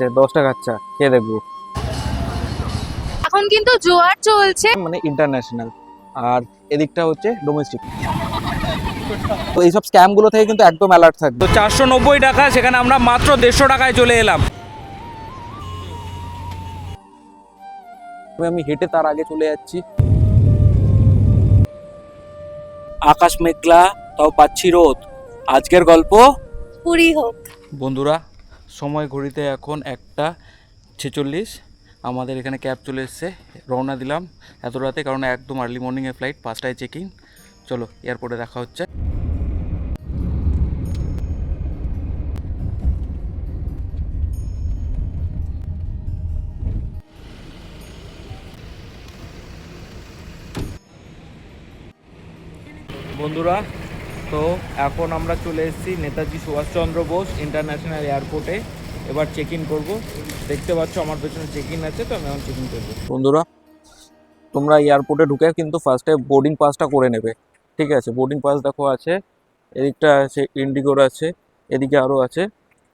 10 টাকা আচ্ছা খেয়ে দেখবো। এখন কিন্তু জোয়ার চলছে, মানে ইন্টারন্যাশনাল, আর এদিকটা হচ্ছে ডোমেস্টিক। তো এইসব স্ক্যাম গুলো থেকে কিন্তু একদম অ্যালার্ট থাকবে। তো 490 টাকা, সেখানে আমরা মাত্র 150 টাকায় চলে এলাম। আমি হেঁটে তার আগে চলে যাচ্ছি। আকাশ মেঘলা, তাও পাচ্ছি রোদ। আজকের গল্প পুরী হোক। বন্ধুরা, সময় ঘড়িতে এখন 1:46। আমাদের এখানে ক্যাব চলে এসছে, রওনা দিলাম এত রাতে, কারণ একদম আর্লি মর্নিংয়ে ফ্লাইট, 5টায় চেকিং। চলো এয়ারপোর্টে দেখা হচ্ছে। বন্ধুরা, তো এখন আমরা চলে এসেছি নেতাজি সুভাষচন্দ্র বোস ইন্টারন্যাশনাল এয়ারপোর্টে। এবার চেক ইন করবো। দেখতে পাচ্ছ আমার পেছনে চেক ইন আছে, তো আমি এখন চেক ইন করবো। বন্ধুরা, তোমরা এয়ারপোর্টে ঢুকে কিন্তু ফার্স্টে বোর্ডিং পাসটা করে নেবে। ঠিক আছে, বোর্ডিং পাস দেখো আছে, এদিকটা আছে ইন্ডিগোর আছে, এদিকে আরও আছে।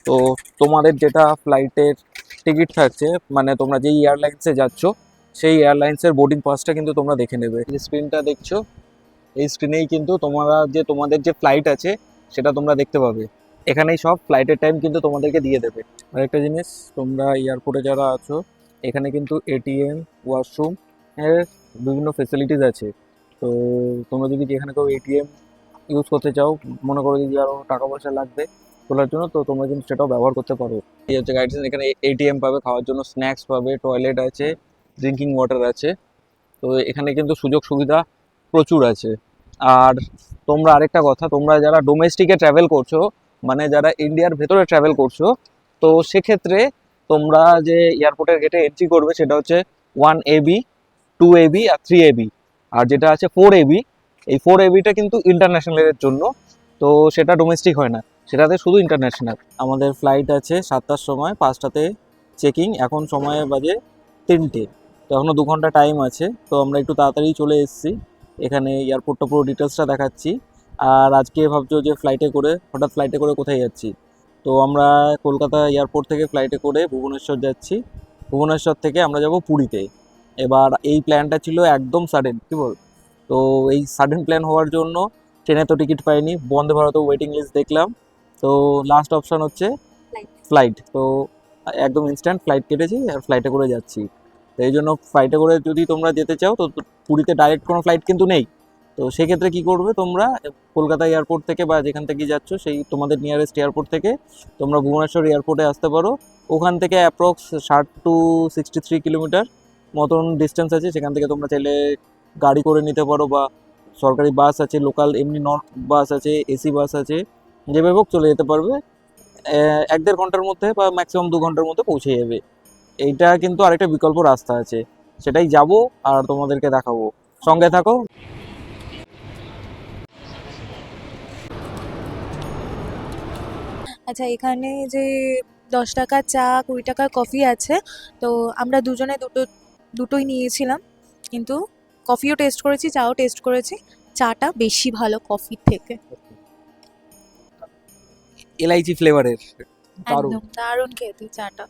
তো তোমাদের যেটা ফ্লাইটের টিকিট থাকছে, মানে তোমরা যেই এয়ারলাইন্সে যাচ্ছ সেই এয়ারলাইন্সের বোর্ডিং পাসটা কিন্তু তোমরা দেখে নেবে। এই স্ক্রিনটা দেখছো, এই স্ক্রিনেই কিন্তু তোমাদের যে ফ্লাইট আছে সেটা তোমরা দেখতে পাবে। এখানেই সব ফ্লাইটের টাইম কিন্তু তোমাদেরকে দিয়ে দেবে। আরেকটা জিনিস, তোমরা এয়ারপোর্টে যারা আছো, এখানে কিন্তু এটিএম, ওয়াশরুম এর বিভিন্ন ফেসিলিটিস আছে। তো তোমরা যদি এখানে কেউ এটিএম ইউজ করতে চাও, মনে করো যদি আরও টাকা পয়সা লাগবে তোলার জন্য, তো তোমরা কিন্তু সেটাও ব্যবহার করতে পারো। এই হচ্ছে গাইডলাইন। এখানে এটিএম পাবে, খাওয়ার জন্য স্ন্যাক্স পাবে, টয়লেট আছে, ড্রিঙ্কিং ওয়াটার আছে। তো এখানে কিন্তু সুযোগ সুবিধা প্রচুর আছে। আর তোমরা আরেকটা কথা, তোমরা যারা ডোমেস্টিকে ট্রাভেল করছো, মানে যারা ইন্ডিয়ার ভেতরে ট্রাভেল করছো, তো সেক্ষেত্রে তোমরা যে এয়ারপোর্টের গেটে এন্ট্রি করবে সেটা হচ্ছে 1AB, 2AB আর 3AB। আর যেটা আছে 4AB, এই 4ABটা কিন্তু ইন্টারন্যাশনালের জন্য, তো সেটা ডোমেস্টিক হয় না, সেটাতে শুধু ইন্টারন্যাশনাল। আমাদের ফ্লাইট আছে 7টার সময়, 5টাতে চেকিং। এখন সময় বাজে 3টে, তো এখনও 2 ঘন্টা টাইম আছে। তো আমরা একটু তাড়াতাড়ি চলে এসেছি। এখানে এয়ারপোর্টটা পুরো ডিটেলসটা দেখাচ্ছি। আর আজকে ভাবছো যে হঠাৎ ফ্লাইটে করে কোথায় যাচ্ছি, তো আমরা কলকাতা এয়ারপোর্ট থেকে ফ্লাইটে করে ভুবনেশ্বর যাচ্ছি। ভুবনেশ্বর থেকে আমরা যাব পুরীতে। এবার এই প্ল্যানটা ছিল একদম সাডেন, কী বল। তো এই সাডেন প্ল্যান হওয়ার জন্য ট্রেনে তো টিকিট পাইনি, বন্দে ভারতে ওয়েটিং লিস্ট দেখলাম, তো লাস্ট অপশান হচ্ছে ফ্লাইট। তো একদম ইনস্ট্যান্ট ফ্লাইট কেটেছি আর ফ্লাইটে করে যাচ্ছি। তো এই জন্য ফ্লাইটে করে যদি তোমরা যেতে চাও, তো পুরীতে ডাইরেক্ট কোনো ফ্লাইট কিন্তু নেই। তো সেক্ষেত্রে কী করবে, তোমরা কলকাতা এয়ারপোর্ট থেকে বা যেখান থেকে যাচ্ছ সেই তোমাদের নিয়ারেস্ট এয়ারপোর্ট থেকে তোমরা ভুবনেশ্বর এয়ারপোর্টে আসতে পারো। ওখান থেকে অ্যাপ্রক্স 60 to 63 কিলোমিটার মতন ডিস্টেন্স আছে। সেখান থেকে তোমরা চাইলে গাড়ি করে নিতে পারো, বা সরকারি বাস আছে, লোকাল এমনি নন বাস আছে, এসি বাস আছে, যেভাবে হোক চলে যেতে পারবে। 1-1.5 ঘন্টার মধ্যে বা ম্যাক্সিমাম 2 ঘন্টার মধ্যে পৌঁছে যাবে। এইটা কিন্তু আরেকটা বিকল্প রাস্তা আছে, সেটাই যাব আর তোমাদেরকে দেখাবো। সঙ্গে থাকো। আচ্ছা, এখানে যে 10 টাকা চা, 20 টাকার কফি আছে, তো আমরা দুজনে দুটোই নিয়েছিলাম, কিন্তু কফিও টেস্ট করেছি, চাও টেস্ট করেছি। চাটা বেশি ভালো কফির থেকে, এলাইচি ফ্লেভারের, দারুণ। একদম দারুণ খেতে চাটা।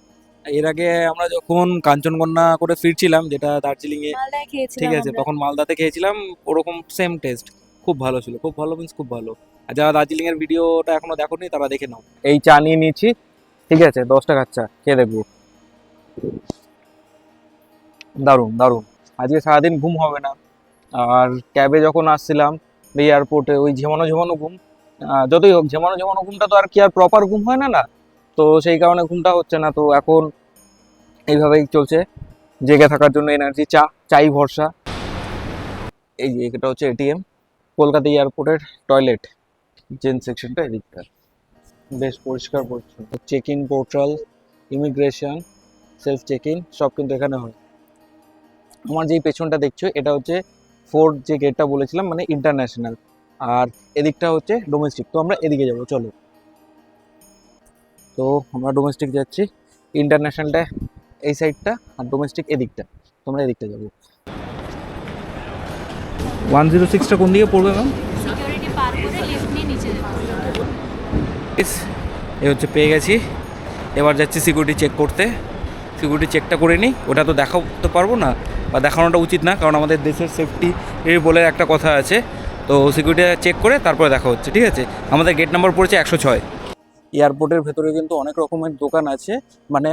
এর আগে আমরা যখন কাঞ্চনকন্যা করে ফিরছিলাম, যেটা দার্জিলিংয়ে, মালদায় খেয়েছিলাম ঠিক আছে, আমরা। তখন মালদাতে খেয়েছিলাম, ওরকম সেম টেস্ট। খুব ভালো ছিল, খুব ভালো মিন্স খুব ভালো। আর যারা দার্জিলিংয়ের ভিডিওটা এখনো দেখোনি তারা দেখে নাও। এই চা নিয়ে নিচ্ছি, ঠিক আছে, 10 টাকার চা খেয়ে দেখবো। দারুণ দারুণ। আজকে সারাদিন ঘুম হবে না। আর ক্যাবে যখন আসছিলাম এয়ারপোর্টে, ওই ঝেমানো ঝেমানো ঘুম, যতই হোক ঝেমানো ঝেমানো ঘুমটা তো আর কি আর প্রপার ঘুম হয় না, না। তো সেই কারণে ঘুমটা হচ্ছে না। তো এখন এইভাবেই চলছে, জেগে থাকার জন্য এনার্জি, চাই ভরসা। এই যে এটা হচ্ছে এটিএম, কলকাতা এয়ারপোর্টের টয়লেট, জেন সেকশনটা এদিকটা, বেশ পরিষ্কার পরিচ্ছন্ন। Check in portal, immigration, self check in সব কিন্তু এখানে হয়। আমার যেই পেছনটা দেখছো এটা হচ্ছে ফোর্থ যে গেটটা বলেছিলাম, মানে ইন্টারন্যাশনাল, আর এদিকটা হচ্ছে ডোমেস্টিক। তো আমরা এদিকে যাবো, চলো। তো আমরা ডোমেস্টিক যাচ্ছি, ইন্টারন্যাশনালটা এই সাইডটা আর ডোমেস্টিক এদিকটা, তোমরা এদিকটা যাবো। 106টা কোন দিকে পড়বে ম্যাম? সিকিউরিটি পার করে লিফট নিয়ে নিচে যাবো। এ হচ্ছে পেয়ে গেছি এবার যাচ্ছি সিকিউরিটি চেক করতে। সিকিউরিটি চেকটা করে নিই, ওটা তো দেখাতে পারবো না বা দেখানোটা উচিত না, কারণ আমাদের দেশের সেফটি বলে একটা কথা আছে। তো সিকিউরিটি চেক করে তারপরে দেখা হচ্ছে, ঠিক আছে? আমাদের গেট নাম্বার পড়েছে 106। এয়ারপোর্টের ভেতরে কিন্তু অনেক রকমের দোকান আছে, মানে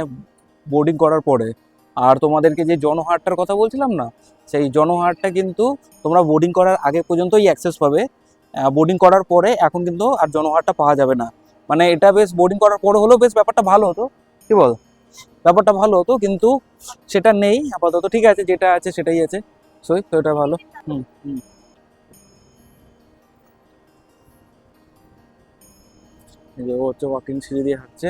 বোর্ডিং করার পরে। আর তোমাদেরকে যে জনহারটার কথা বলছিলাম না, সেই জনহারটা কিন্তু তোমরা বোর্ডিং করার আগে পর্যন্তই অ্যাক্সেস পাবে। বোর্ডিং করার পরে এখন কিন্তু আর জনহারটা পাওয়া যাবে না। মানে এটা বেশ বোর্ডিং করার পরে হলেও বেশ ব্যাপারটা ভালো হতো, কি বল? ব্যাপারটা ভালো হতো, কিন্তু সেটা নেই আপাতত। ঠিক আছে, যেটা আছে সেটাই আছে, সই তো এটা ভালো। হুম হুম। এই যে ও হচ্ছে ওয়াকিং সিঁড়ি দিয়ে হাঁটছে।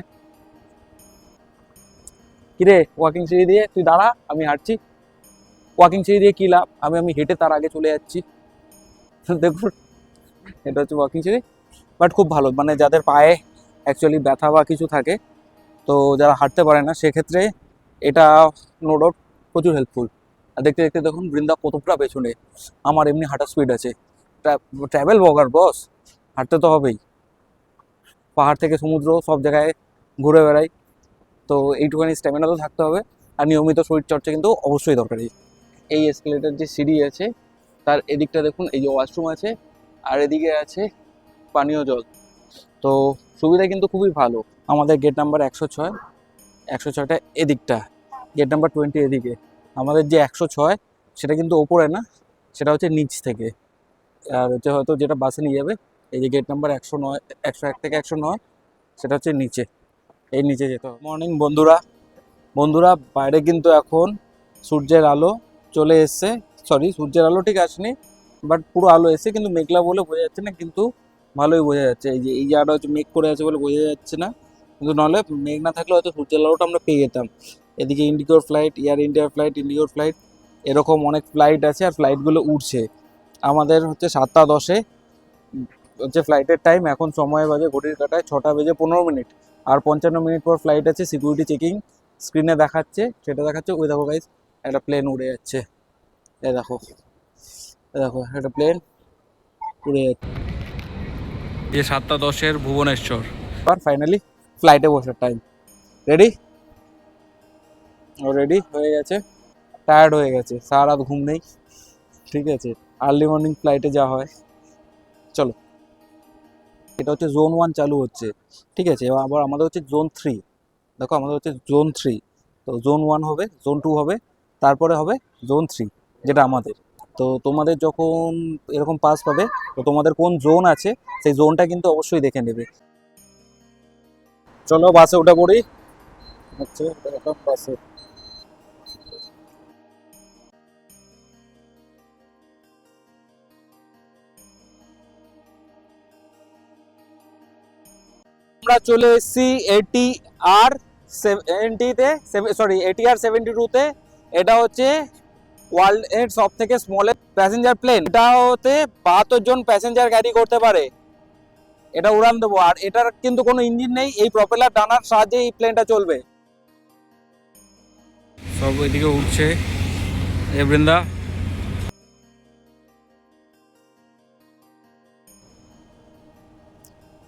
কিরে, ওয়াকিং সিঁড়ি দিয়ে তুই দাঁড়া, আমি হাঁটছি। ওয়াকিং সিঁড়ি দিয়ে কি লাভ, আমি হেঁটে তার আগে চলে যাচ্ছি। দেখুন, এটা হচ্ছে ওয়াকিং সিঁড়ি, বাট খুব ভালো। মানে যাদের পায়ে অ্যাকচুয়ালি ব্যথা বা কিছু থাকে, তো যারা হাঁটতে পারে না, সেক্ষেত্রে এটা নো ডাউট প্রচুর হেল্পফুল। আর দেখতে দেখতে দেখুন বৃন্দা কতটা পেছনে। আমার এমনি হাঁটার স্পিড আছে, ট্রাভেল ব্লগার বস, হাঁটতে তো হবেই। পাহাড় থেকে সমুদ্র সব জায়গায় ঘুরে বেড়াই, তো এইটুখানি স্ট্যামিনা তো থাকতে হবে। আর নিয়মিত শরীরচর্চা কিন্তু অবশ্যই দরকারি। এই এসকেলেটার যে সিঁড়ি আছে, তার এদিকটা দেখুন, এই যে ওয়াশরুম আছে, আর এদিকে আছে পানীয় জল। তো সুবিধা কিন্তু খুবই ভালো। আমাদের গেট নাম্বার 106, 106টা এদিকটা, গেট নাম্বার 20 এদিকে। আমাদের যে 106 সেটা কিন্তু ওপরে না, সেটা হচ্ছে নিচ থেকে। আর হচ্ছে হয়তো যেটা বাসে নিয়ে যাবে, এই যে গেট নাম্বার 109, 101 থেকে 109, সেটা হচ্ছে নিচে। এই নিচে যেতে হবে। মর্নিং বন্ধুরা, বাইরে কিন্তু এখন সূর্যের আলো চলে এসছে। সরি, সূর্যের আলো ঠিক আসেনি, বাট পুরো আলো এসছে, কিন্তু মেঘলা বলে বোঝা যাচ্ছে না, কিন্তু ভালোই বোঝা যাচ্ছে। এই জায়গাটা হচ্ছে মেঘ করে আছে বলে বোঝা যাচ্ছে না, কিন্তু নাহলে মেঘ না থাকলে হয়তো সূর্যের আলোটা আমরা পেয়ে যেতাম। এদিকে ইন্ডিগোর ফ্লাইট, এয়ার ইন্ডিয়ার ফ্লাইট, ইন্ডিগোর ফ্লাইট, এরকম অনেক ফ্লাইট আছে, আর ফ্লাইটগুলো উঠছে। আমাদের হচ্ছে 7:10 হচ্ছে ফ্লাইটের টাইম। এখন সময় বাজে ঘড়ির কাঁটায় 6:15, আর 55 মিনিট পর ফ্লাইট আছে। সিকিউরিটি চেকিং স্ক্রিনে দেখাচ্ছে, সেটা দেখাচ্ছে। ওই দেখো গাইস, একটা প্লেন উড়ে যাচ্ছে। এই দেখো, একটা প্লেন উড়ে যাচ্ছে। যে 7:10 ভুবনেশ্বর। আর ফাইনালি ফ্লাইটে বসার টাইম। রেডি হয়ে গেছে। টায়ার্ড হয়ে গেছে, সারা রাত ঘুম নেই, ঠিক আছে? আর্লি মর্নিং ফ্লাইটে যা হয়। চলো, এটা হচ্ছে জোন 1 চালু হচ্ছে, ঠিক আছে? এবার আবার আমাদের হচ্ছে জোন 3। দেখো, আমাদের হচ্ছে জোন 3। তো জোন 1 হবে, জোন 2 হবে, তারপরে হবে জোন 3, যেটা আমাদের। তো তোমাদের যখন এরকম পাস পাবে, তো তোমাদের কোন জোন আছে সেই জোনটা কিন্তু অবশ্যই দেখে নেবে। চলো বাসে ওঠা পড়ি। হচ্ছে এখন বাসে। আমরা চলে এসেছি ATR 70-তে, ATR 72-তে। এটা হচ্ছে ওয়ার্ল্ড এর সব থেকে স্মলেস্ট প্যাসেঞ্জার প্লেন। এটা হতে 72 জন প্যাসেঞ্জার ক্যারি করতে পারে। এটা উড়ান দেবো। আর এটার কিন্তু কোনো ইঞ্জিন নেই, এই প্রপেলার ডানার সাহায্যে এই প্লেনটা চলবে। সব ওইদিকে উঠছে। এ বৃন্দা,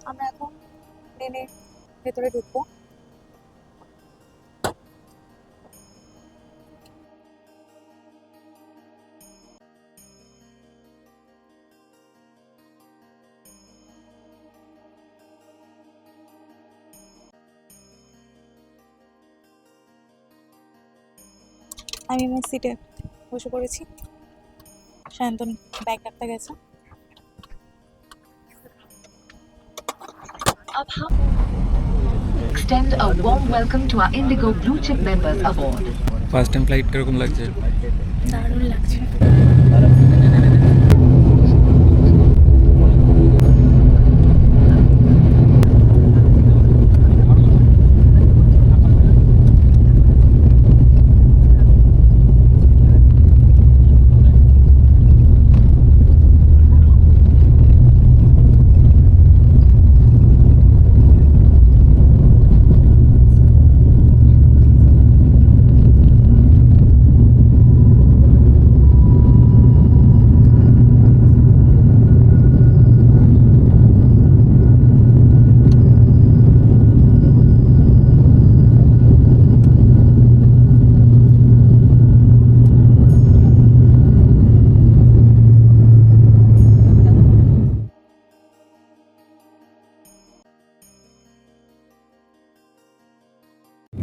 আমরা এখন প্লেনের ভেতরে ঢুকবো। আমি আমার সিটে বসে পড়েছি। সায়ন্তনী ব্যাগ রাখতে গেছে। Extend a warm welcome to our Indigo Blue Chip members aboard. First time flight কিরকম লাগছে? দারুণ লাগছে।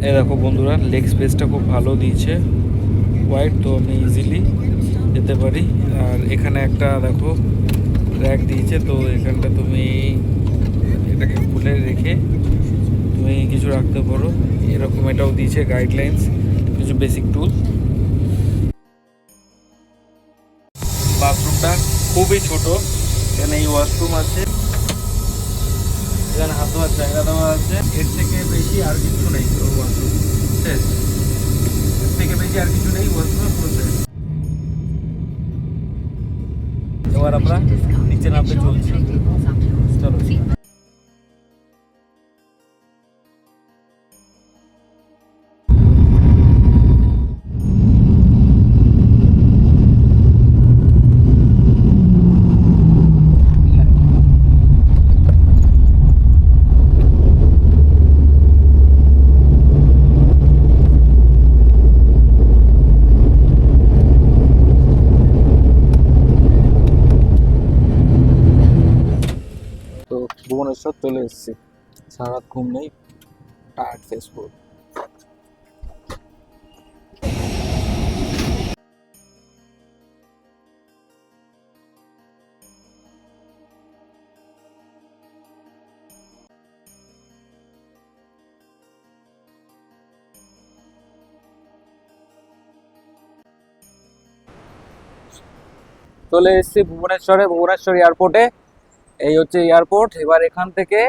এই দেখো বন্ধুরা, লেগ স্পেসটা খুব ভালো দিয়েছে, ওয়াইড, তো আমি ইজিলি যেতে পারি। আর এখানে একটা দেখো র্যাক দিয়েছে, তো এখানটা তুমি এটাকে খুলে রেখে তুমি কিছু রাখতে পারো, এরকম এটাও দিয়েছে গাইডলাইন্স, কিছু বেসিক টুল। বাথরুমটা খুবই ছোট, এখানে এই ওয়াশরুম আছে, এখানে হাত ধোয়ার জায়গা দেওয়া আছে, এর থেকে বেশি আর কিছু নেই। ওয়াশরুম শেষ, এর থেকে বেশি আর কিছু নেই, ওয়াশরুম পুরো শেষ। এবার আমরা নিচে নামতে চলছি, চলো। তো ভুবনেশ্বর চলে এসেছি, সারা রাত ঘুম নেই, টায়ার্ড ফেস পুরো। চলে এসেছি ভুবনেশ্বর এয়ারপোর্টে। এই হচ্ছে এয়ারপোর্ট। এবার এখান থেকে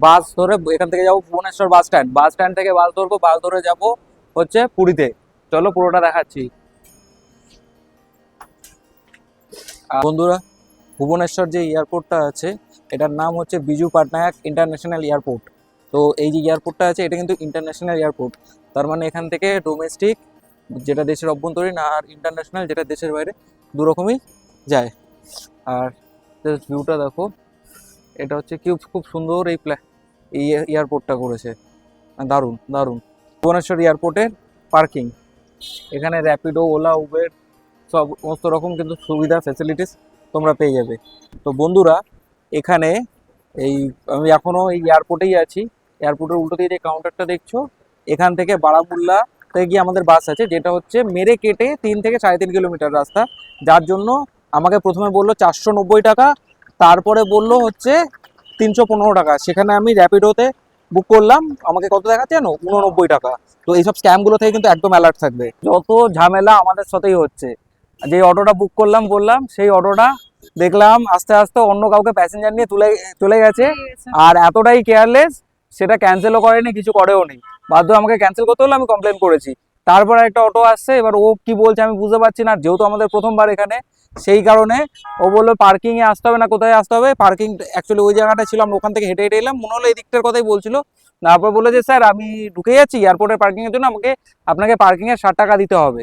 বাস ধরে, এখান থেকে যাবো ভুবনেশ্বর বাস স্ট্যান্ড থেকে বাস ধরবো, বাস ধরে যাব হচ্ছে পুরীতে। চলো পুরোটা দেখাচ্ছি। বন্ধুরা, ভুবনেশ্বর যে এয়ারপোর্টটা আছে এটার নাম হচ্ছে বিজু পাটনায়ক ইন্টারন্যাশনাল এয়ারপোর্ট। তো এই যে এয়ারপোর্টটা আছে এটা কিন্তু ইন্টারন্যাশনাল এয়ারপোর্ট, তার মানে এখান থেকে ডোমেস্টিক যেটা দেশের অভ্যন্তরীণ আর ইন্টারন্যাশনাল যেটা দেশের বাইরে দু রকমই যায়। আর ভিউটা দেখো, এটা হচ্ছে কি খুব সুন্দর এই এয়ারপোর্টটা করেছে, দারুণ দারুণ। ভুবনেশ্বর এয়ারপোর্টের পার্কিং, এখানে র্যাপিডো, ওলা, উবের সমস্ত রকম কিন্তু সুবিধা ফ্যাসিলিটিস তোমরা পেয়ে যাবে। তো বন্ধুরা, এখানে আমি এখনও এই এয়ারপোর্টেই আছি। এয়ারপোর্টের উল্টো দিয়ে যে কাউন্টারটা দেখছো, এখান থেকে বারামুল্লা থেকে গিয়ে আমাদের বাস আছে, যেটা হচ্ছে মেরে কেটে 3 থেকে 3.5 কিলোমিটার রাস্তা, যার জন্য আমাকে প্রথমে বললো 490 টাকা, তারপরে বললো হচ্ছে 315 টাকা। সেখানে আমি র্যাপিডোতে বুক করলাম, আমাকে কত দেখাচ্ছে জানো, 89 টাকা। তো এইসব স্ক্যামগুলো থেকে কিন্তু একদম অ্যালার্ট থাকবে। যত ঝামেলা আমাদের সাথেই হচ্ছে। যে অটোটা বুক করলাম বললাম, সেই অটোটা দেখলাম আস্তে আস্তে অন্য কাউকে প্যাসেঞ্জার নিয়ে চলে গেছে, আর এতটাই কেয়ারলেস, সেটা ক্যান্সেলও করেনি, কিছু করেও নি, বাধ্য আমাকে ক্যান্সেল করতে হলো। আমি কমপ্লেন করেছি। তারপর একটা অটো আসছে, এবার ও কি বলছে আমি বুঝতে পারছি না, যেহেতু আমাদের প্রথমবার এখানে, সেই কারণে ও বললো পার্কিংয়ে আসতে হবে না, কোথায় আসতে হবে। পার্কিং অ্যাকচুয়ালি ওই জায়গাটা ছিল, আমরা ওখান থেকে হেঁটে হেঁটে এলাম, মনে হলো এই দিকটার কথাই বলছিল। তারপর বললো যে স্যার আমি ঢুকে যাচ্ছি এয়ারপোর্টের পার্কিংয়ের জন্য, আপনাকে পার্কিংয়ে 60 টাকা দিতে হবে।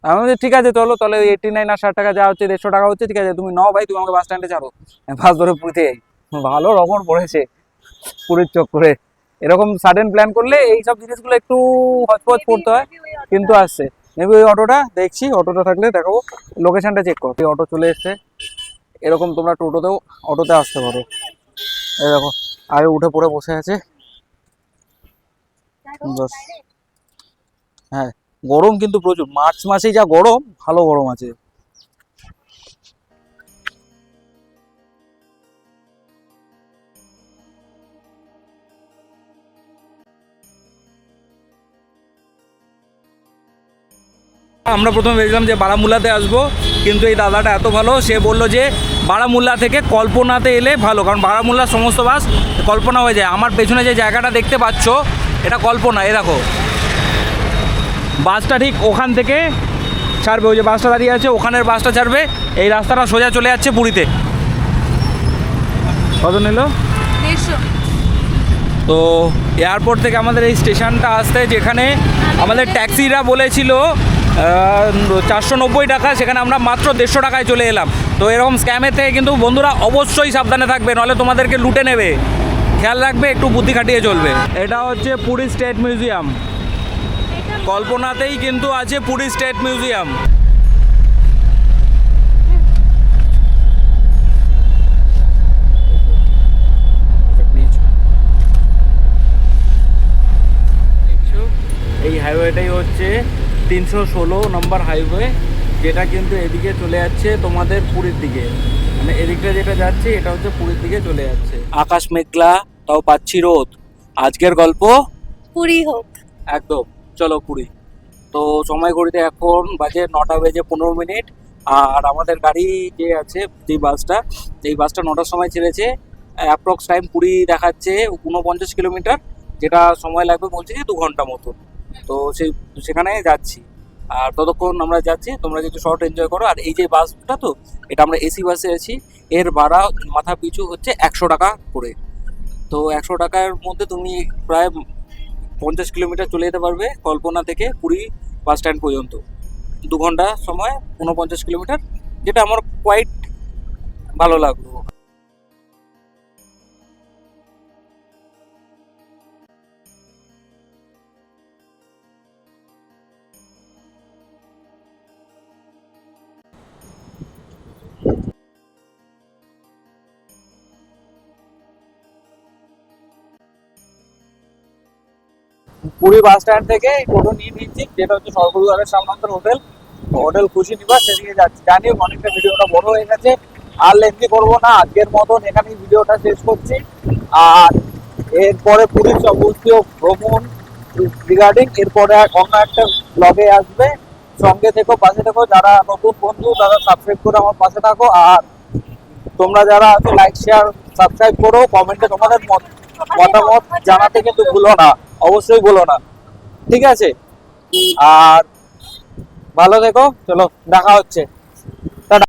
আমি বলছি ঠিক আছে চলো, তাহলে ওই 89 আর 60 টাকা যা হচ্ছে 150 টাকা হচ্ছে, ঠিক আছে তুমি নাও ভাই, তুমি আমাকে বাস স্ট্যান্ডে ছাড়ো, বাস ধরে পুরীতে যাই। ভালো রকম পড়েছে পুরীর চক্করে। এরকম সাডেন প্ল্যান করলে এইসব জিনিসগুলো একটু হচপচ করতে হয়, কিন্তু আসছে। মেবি ওই অটোটা দেখছি, অটোটা থাকলে দেখাবো, লোকেশনটা চেক করো। এই অটো চলে এসছে, এরকম তোমরা অটোতে আসতে পারো। এই দেখো আগে উঠে পড়ে বসে আছে। হ্যাঁ, গরম কিন্তু প্রচুর, মার্চ মাসেই যা গরম, ভালো গরম আছে। আমরা প্রথমে ভেবেছিলাম যে বারামুল্লাতে আসবো, কিন্তু এই দাদাটা এত ভালো, সে বললো যে বারামুল্লা থেকে কল্পনাতে এলে ভালো, কারণ বারামুল্লার সমস্ত বাস কল্পনা হয়ে যায়। আমার পেছনে যে জায়গাটা দেখতে পাচ্ছ এটা কল্পনা, এ দেখো বাসটা ঠিক ওখান থেকে ছাড়বে, ওই যে বাসটা দাঁড়িয়ে আছে ওখানের বাসটা ছাড়বে, এই রাস্তাটা সোজা চলে যাচ্ছে পুরীতে। কত নিল? 150। তো এয়ারপোর্ট থেকে আমাদের এই স্টেশনটা আসতে, যেখানে আমাদের ট্যাক্সিরা বলেছিল 490 টাকা, সেখানে আমরা মাত্র 150 টাকায় চলে এলাম। তো এরকম স্ক্যামের থেকে কিন্তু বন্ধুরা অবশ্যই সাবধানে থাকবে, নাহলে তোমাদেরকে লুটে নেবে। খেয়াল রাখবে, একটু বুদ্ধি খাটিয়ে চলবে। এটা হচ্ছে পুরী স্টেট মিউজিয়াম, কল্পনাতেই কিন্তু আছে পুরী স্টেট মিউজিয়াম। হাইওয়েটাই হচ্ছে 316 নম্বর হাইওয়ে, যেটা কিন্তু এদিকে চলে যাচ্ছে তোমাদের পুরীর দিকে। মানে এদিকটা যেটা যাচ্ছে এটা হচ্ছে পুরীর দিকে চলে যাচ্ছে। আকাশ মেঘলা, তাও পাচ্ছি রোদ। আজকের গল্প পুরী হোক। একদম, চলো পুরী। তো সময় ঘড়িতে এখন বাজে 9:15। আর আমাদের গাড়ি যে আছে, যে বাসটা, এই বাসটা 9টার সময় ছেড়েছে। অ্যাপ্রক্স টাইম পুরী দেখাচ্ছে 49 কিলোমিটার, যেটা সময় লাগবে বলছে যে 2 ঘন্টা মতো। তো সেখানে যাচ্ছি। আর ততক্ষণ আমরা যাচ্ছি, তোমরা কিছু শর্ট এনজয় করো। আর এই যে বাসটা, তো এটা আমরা এসি বাসে আছি। এর ভাড়া মাথা পিছু হচ্ছে 100 টাকা করে। তো 100 টাকার মধ্যে তুমি প্রায় 50 কিলোমিটার চলে যেতে পারবে কল্পনা থেকে পুরী বাস স্ট্যান্ড পর্যন্ত। 2 ঘন্টা সময় 49 কিলোমিটার, যেটা আমার কোয়াইট ভালো লাগলো। পুরী বাস স্ট্যান্ড থেকে টোটো নিয়ে নিচ্ছি, যেটা হচ্ছে সর্বদুয়ারের সামনান্তর হোটেল খুশি নিবাস, সেদিকে যাচ্ছি। জানি অনেকটা ভিডিওটা বড় হয়ে গেছে, আর লেন্থি করবো না, আজকের মতন এখানেই ভিডিওটা শেষ করছি। আর এরপরে পুরীর যাবতীয় ভ্রমণ রিগার্ডিং এরপরে অন্য একটা ব্লগে আসবে। সঙ্গে থেকো, পাশে থেকো। যারা নতুন বন্ধু তারা সাবস্ক্রাইব করে আমার পাশে থাকো। আর তোমরা যারা আছো লাইক শেয়ার সাবস্ক্রাইব করো, কমেন্টে তোমাদের মতামত জানাতে কিন্তু ভুলো না, অবশ্যই বলো না, ঠিক আছে? আর ভালো থেকো, চলো দেখা হচ্ছে।